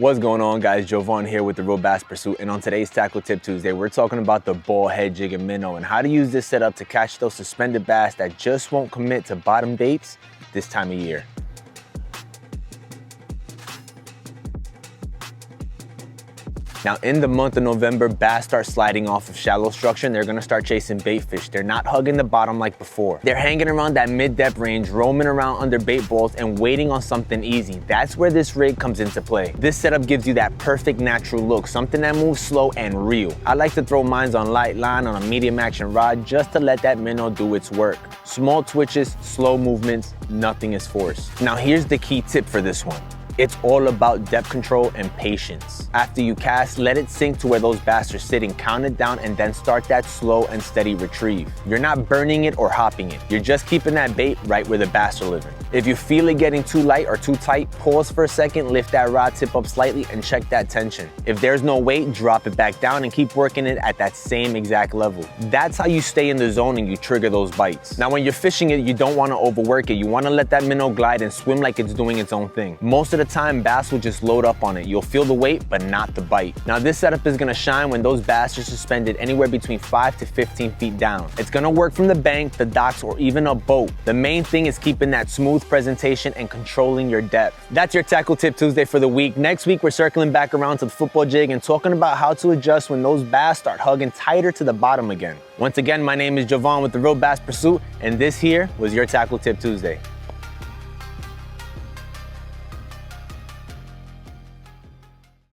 What's going on, guys? Jovan here with the Real Bass Pursuit, and on today's Tackle Tip Tuesday, we're talking about the ball head jig and minnow and how to use this setup to catch those suspended bass that just won't commit to bottom baits this time of year. Now, in the month of November, bass start sliding off of shallow structure and they're gonna start chasing bait fish. They're not hugging the bottom like before. They're hanging around that mid-depth range, roaming around under bait balls and waiting on something easy. That's where this rig comes into play. This setup gives you that perfect natural look, something that moves slow and real. I like to throw mines on light line on a medium action rod just to let that minnow do its work. Small twitches, slow movements, nothing is forced. Now, here's the key tip for this one. It's all about depth control and patience. After you cast, let it sink to where those bass are sitting, count it down, and then start that slow and steady retrieve. You're not burning it or hopping it. You're just keeping that bait right where the bass are living. If you feel it getting too light or too tight, pause for a second, lift that rod tip up slightly, and check that tension. If there's no weight, drop it back down and keep working it at that same exact level. That's how you stay in the zone and you trigger those bites. Now, when you're fishing it, you don't want to overwork it. You want to let that minnow glide and swim like it's doing its own thing. Most of the time, bass will just load up on it. You'll feel the weight, but not the bite. Now, this setup is gonna shine when those bass are suspended anywhere between 5 to 15 feet down. It's gonna work from the bank, the docks, or even a boat. The main thing is keeping that smooth presentation and controlling your depth. That's your Tackle Tip Tuesday for the week. Next week, we're circling back around to the football jig and talking about how to adjust when those bass start hugging tighter to the bottom again. Once again, my name is Jovan with the Real Bass Pursuit, and this here was your Tackle Tip Tuesday.